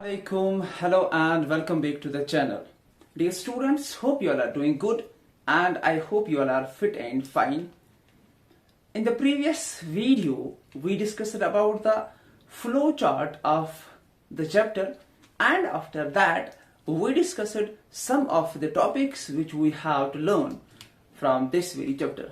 Alaikum, hello and welcome back to the channel. Dear students, hope you all are doing good and I hope you all are fit and fine. In the previous video, we discussed about the flow chart of the chapter, and after that, we discussed some of the topics which we have to learn from this very chapter.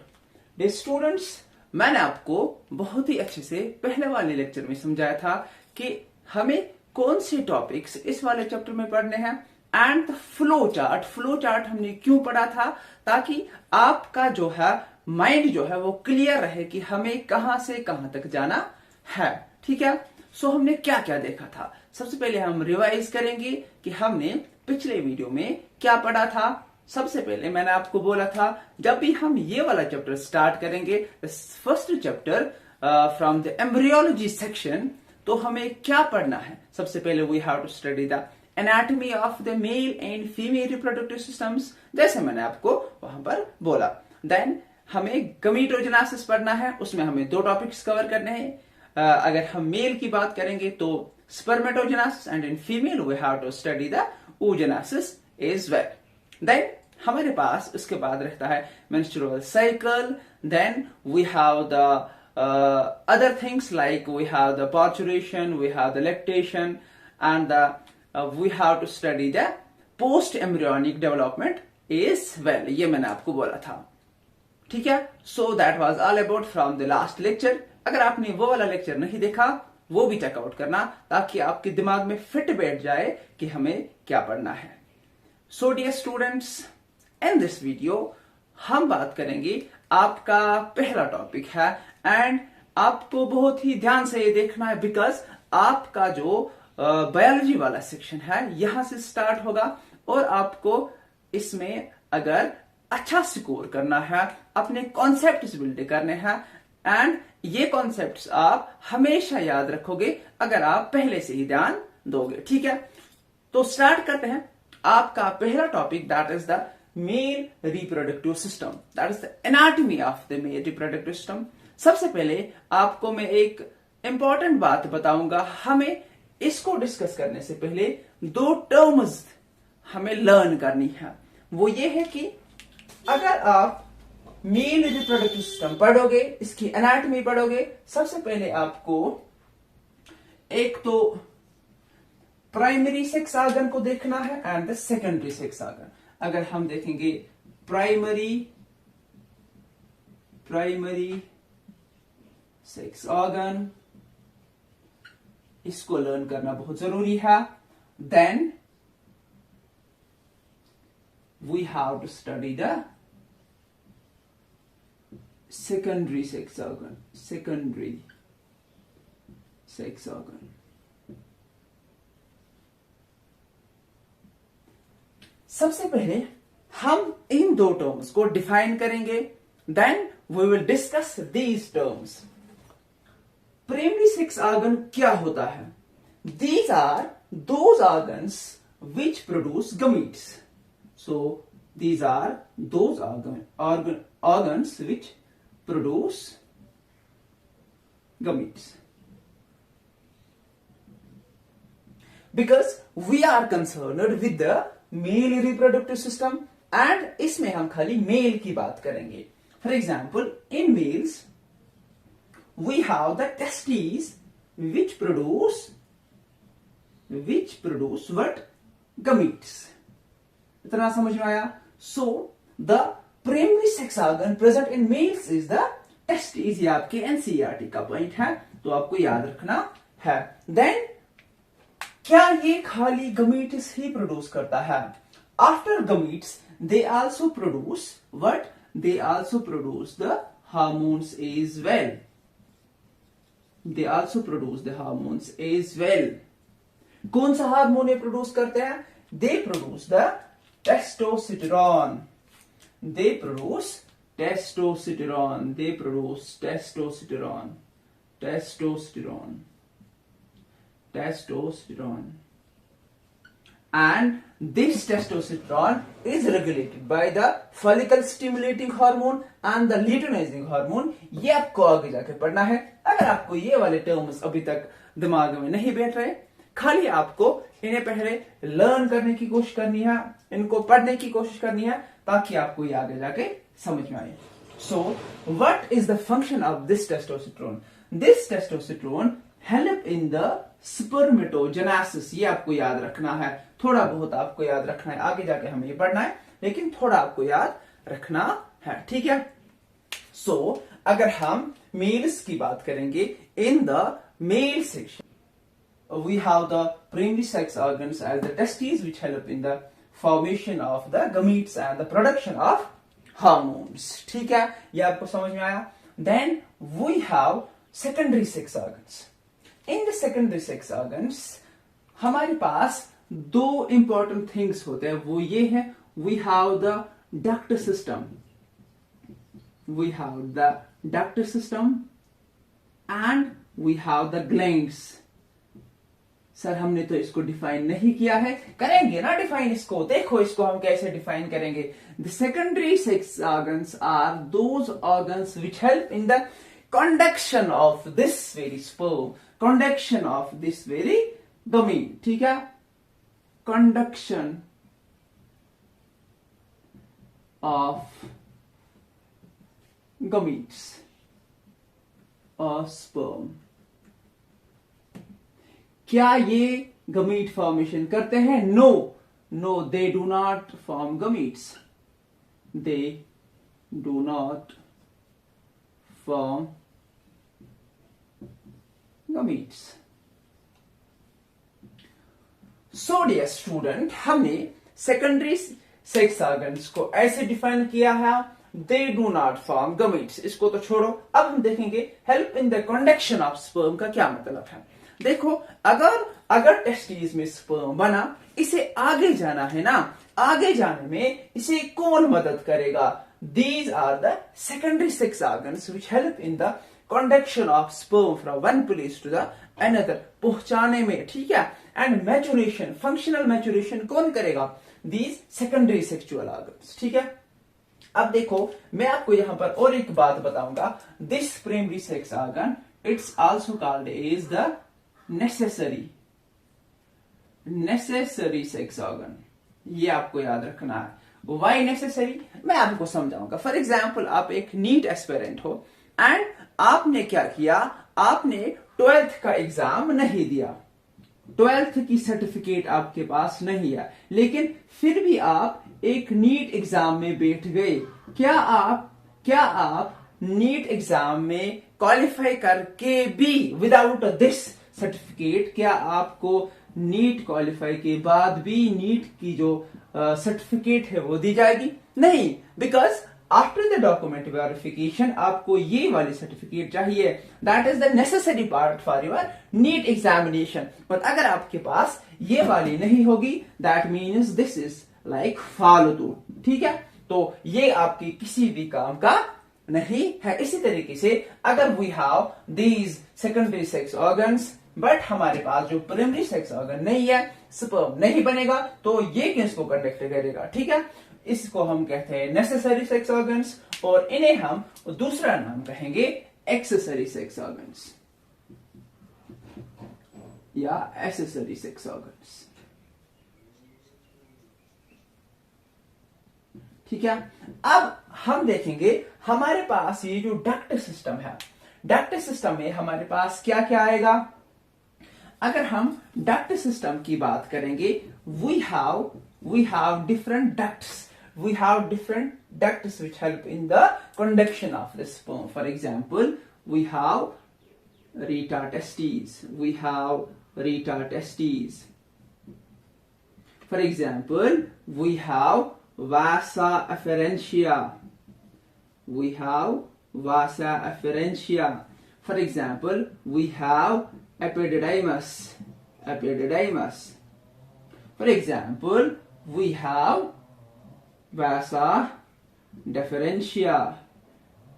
Dear students, मैंने आपको बहुत ही अच्छे से पहले वाले lecture में समझाया था कि हमें कौन से टॉपिक्स इस वाले चैप्टर में पढ़ने हैं एंड फ्लो चार्ट हमने क्यों पढ़ा था, ताकि आपका जो है माइंड जो है वो क्लियर रहे कि हमें कहां से कहां तक जाना है। ठीक है, सो हमने क्या क्या देखा था। सबसे पहले हम रिवाइज करेंगे कि हमने पिछले वीडियो में क्या पढ़ा था। सबसे पहले मैंने आपको बोला था जब भी हम ये वाला चैप्टर स्टार्ट करेंगे, first chapter from the embryology section, तो हमें क्या पढ़ना है। सबसे पहले we have to study the anatomy of the male and female reproductive systems, जैसे मैंने आपको वहां पर बोला। देन हमें गमीटोजेनेसिस पढ़ना है, उसमें हमें दो टॉपिक्स कवर करने हैं। अगर हम मेल की बात करेंगे तो spermatogenesis and in female we have to study the oogenesis as well. Then हमारे पास उसके बाद रहता है menstrual cycle, then we have the other things like we have the parturition, we have the lactation, and we have to study the post embryonic development as well। ये मैंने आपको बोला था। ठीक है, so that was all about from the last lecture। अगर आपने वो वाला लेक्चर नहीं देखा वो भी चेकआउट करना, ताकि आपके दिमाग में फिट बैठ जाए कि हमें क्या पढ़ना है। So dear students, in this video हम बात करेंगे, आपका पहला टॉपिक है एंड आपको बहुत ही ध्यान से ये देखना है, बिकॉज आपका जो बायोलॉजी वाला सेक्शन है यहां से स्टार्ट होगा और आपको इसमें अगर अच्छा स्कोर करना है, अपने कॉन्सेप्ट्स बिल्ड करने हैं एंड ये कॉन्सेप्ट्स आप हमेशा याद रखोगे अगर आप पहले से ही ध्यान दोगे। ठीक है, तो स्टार्ट करते हैं। आपका पहला topic that is the male reproductive system, that is the anatomy of the male reproductive system. सबसे पहले आपको मैं एक इंपॉर्टेंट बात बताऊंगा। हमें इसको डिस्कस करने से पहले दो टर्म्स हमें लर्न करनी है। वो ये है कि अगर आप मेल रिप्रोडक्टिव सिस्टम पढ़ोगे, इसकी एनाटॉमी पढ़ोगे, सबसे पहले आपको एक तो प्राइमरी सेक्स ऑर्गन को देखना है and the secondary sex organ. अगर हम देखेंगे प्राइमरी सेक्स ऑर्गन, इसको लर्न करना बहुत जरूरी है। Then we have to study the secondary sex organ, सबसे पहले हम इन दो टर्म्स को डिफाइन करेंगे, then we will discuss these terms. Primary sex organ क्या होता है? These are those organs which produce gametes. So these are those organs which produce gametes, because we are concerned with the male reproductive system and इसमें हम खाली mail की बात करेंगे। For example, in males we have the testes which produce what? Gametes। इतना समझ में आया? So the primary sex organ present in males is the testes। ये आपके एनसीईआरटी का पॉइंट है, तो आपको याद रखना है। देन क्या ये खाली गमीट्स ही प्रोड्यूस करता है? After gametes they also produce what? They also produce the hormones as well. कौन सा हार्मोन ये प्रोड्यूस करते हैं? They produce the testosterone. They produce testosterone, and this testosterone is regulated by the follicle stimulating hormone and the luteinizing hormone। ये आपको आगे जाके पढ़ना है। अगर आपको ये वाले टर्म्स अभी तक दिमाग में नहीं बैठ रहे, खाली आपको इन्हें पहले लर्न करने की कोशिश करनी है, इनको पढ़ने की कोशिश करनी है, ताकि आपको ये आगे जाके समझ में आए. So, what is the function of this testosterone? This testosterone help in the spermatogenesis. ये आपको याद रखना है, थोड़ा बहुत आपको याद रखना है, आगे जाके हमें ये पढ़ना है, लेकिन थोड़ा आपको याद रखना है, ठीक है. So, अगर हम मेल्स की बात करेंगे, in the male section we have the primary sex organs as the testes, which help in the formation of the gametes and the production of hormones. ठीक है, ये आपको समझ में आया. Then we have secondary sex organs. In the secondary sex organs हमारे पास दो important things होते हैं, वो ये है, we have the duct system. We have the duct system and we have the glands. Sir हमने तो इसको डिफाइन नहीं किया है, करेंगे ना डिफाइन इसको. देखो इसको हम कैसे डिफाइन करेंगे. The secondary sex organs are those organs which help in the conduction of this very sperm, conduction of this very gamete. ठीक है, conduction of gametes or sperm. क्या ये गमीट फॉर्मेशन करते हैं? No, no, they do not form gametes. They do not form gametes. So dear student, हमने secondary sex organs को ऐसे define किया है, they do not form gametes. इसको तो छोड़ो, अब हम देखेंगे help in the conduction of sperm का क्या मतलब है. देखो, अगर टेस्टिस में स्पर्म बना, इसे आगे जाना है ना, आगे जाने में इसे कौन मदद करेगा? These are the secondary sex organs which help in the conduction of sperm from one place to the another, पहुंचाने में. ठीक है, एंड मैच्योरेशन, फंक्शनल मैच्योरेशन कौन करेगा? These secondary sexual organs. ठीक है, अब देखो मैं आपको यहां पर और एक बात बताऊंगा. This primary sex organ it's also called is the necessary sex organ. ये आपको याद रखना है. वाई नेसेसरी, मैं आपको समझाऊंगा. फॉर एग्जाम्पल, आप एक नीट एस्पिरेंट हो एंड आपने क्या किया, आपने 12th का एग्जाम नहीं दिया, 12th की सर्टिफिकेट आपके पास नहीं है, लेकिन फिर भी आप एक नीट एग्जाम में बैठ गए. क्या आप नीट एग्जाम में क्वालिफाई करके भी विदाउट दिस सर्टिफिकेट, क्या आपको नीट क्वालिफाई के बाद भी नीट की जो सर्टिफिकेट है वो दी जाएगी? नहीं, because after the document verification आपको ये वाली सर्टिफिकेट चाहिए. That is the necessary part for your NEET examination. But अगर आपके पास ये वाली नहीं होगी, that means this is like फालतू. ठीक है, तो ये आपकी किसी भी काम का नहीं है. इसी तरीके से अगर we have these secondary sex organs but हमारे पास जो प्राइमरी सेक्स ऑर्गन नहीं है, स्पर्म नहीं बनेगा, तो ये किसको कंडक्ट करेगा? ठीक है, इसको हम कहते हैं नेसेसरी सेक्स ऑर्गन्स, और इन्हें हम दूसरा नाम कहेंगे एक्सेसरी सेक्स ऑर्गन्स या एक्सेसरी सेक्स ऑर्गन्स. ठीक है, अब हम देखेंगे हमारे पास ये जो डक्ट सिस्टम है, डक्ट सिस्टम में हमारे पास क्या क्या आएगा. अगर हम डक्ट सिस्टम की बात करेंगे, we have different ducts. We have different ducts which help in the conduction of the sperm. For example, we have reta testes. We have reta testes. For example, we have vasa afferentia. We have vasa afferentia. For example, we have epididymis. Epididymis. For example, we have vasa deferentia.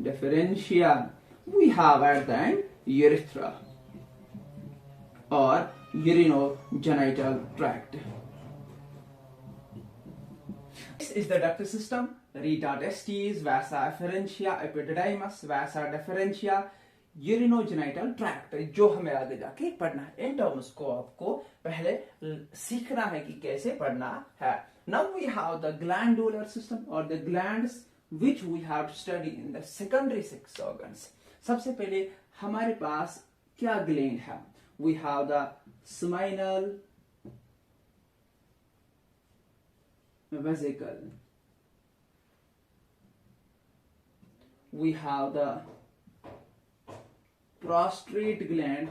Deferentia. We have at the end urethra or urinogenital tract. This is the duct system. Reta testes, vasa afferentia, epididymis, vasa deferentia. Urinogenital tract, जो हमें आगे जाके पढ़ना है। In terms को आपको पहले सीखना है कि कैसे पढ़ना है। Now we have the glandular system और the glands which we have to study in the secondary sex organs. सबसे पहले हमारे पास क्या ग्लैंड है? We have the seminal vesicle. We have the prostate gland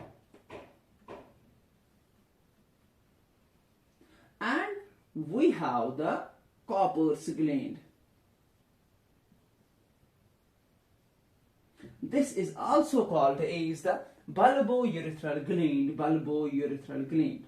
and we have the Cowper's gland. This is also called as the bulbourethral gland, bulbourethral gland.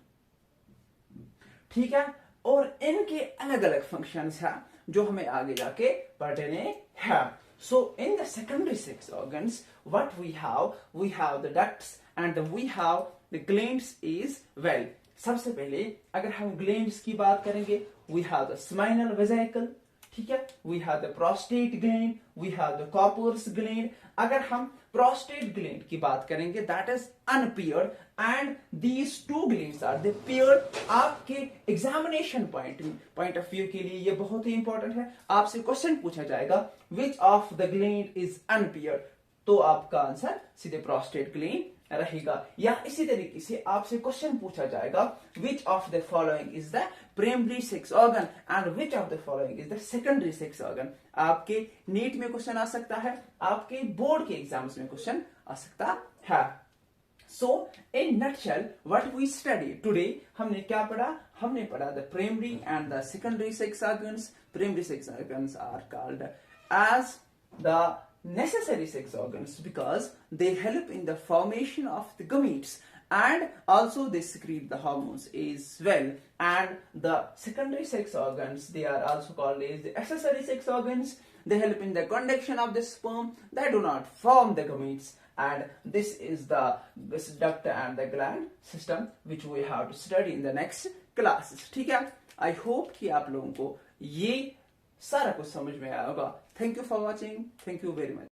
ठीक है, और इनके अलग अलग फंक्शंस हैं जो हमें आगे जाके पढ़ने हैं। So in the secondary sex organs, what we have the ducts and we have the glands is well. सबसे पहले अगर हम glands की बात करेंगे, we have the seminal vesicle, ठीक है, we have the prostate gland, we have the Cowper's gland. अगर हम prostate gland की बात करेंगे, that is unpaired and these two glands are the paired. आपके एग्जामिनेशन पॉइंट ऑफ व्यू के लिए ये बहुत ही इंपॉर्टेंट है। आपसे क्वेश्चन पूछा जाएगा which of the gland is unpaired, तो आपका आंसर सीधे prostate gland रहेगा। या इसी तरीके से आपसे क्वेश्चन पूछा जाएगा which of the following is the primary sex organ and which of the following is the secondary sex organ। आपके नीट में क्वेश्चन आ सकता है, आपके बोर्ड के एग्जाम्स में क्वेश्चन आ सकता है। So in nutshell what we study today, हमने क्या पढ़ा? हमने पढ़ा the primary and the secondary sex organs. Primary sex organs are called as the necessary sex organs because they help in the formation of the gametes and also they secrete the hormones as well. And the secondary sex organs, they are also called as the accessory sex organs. They help in the conduction of the sperm. They do not form the gametes. And this is the duct and the gland system which we have to study in the next classes. ठीक है, I hope कि आप लोगों को ये सारा कुछ समझ में आया होगा। Thank you for watching. Thank you very much.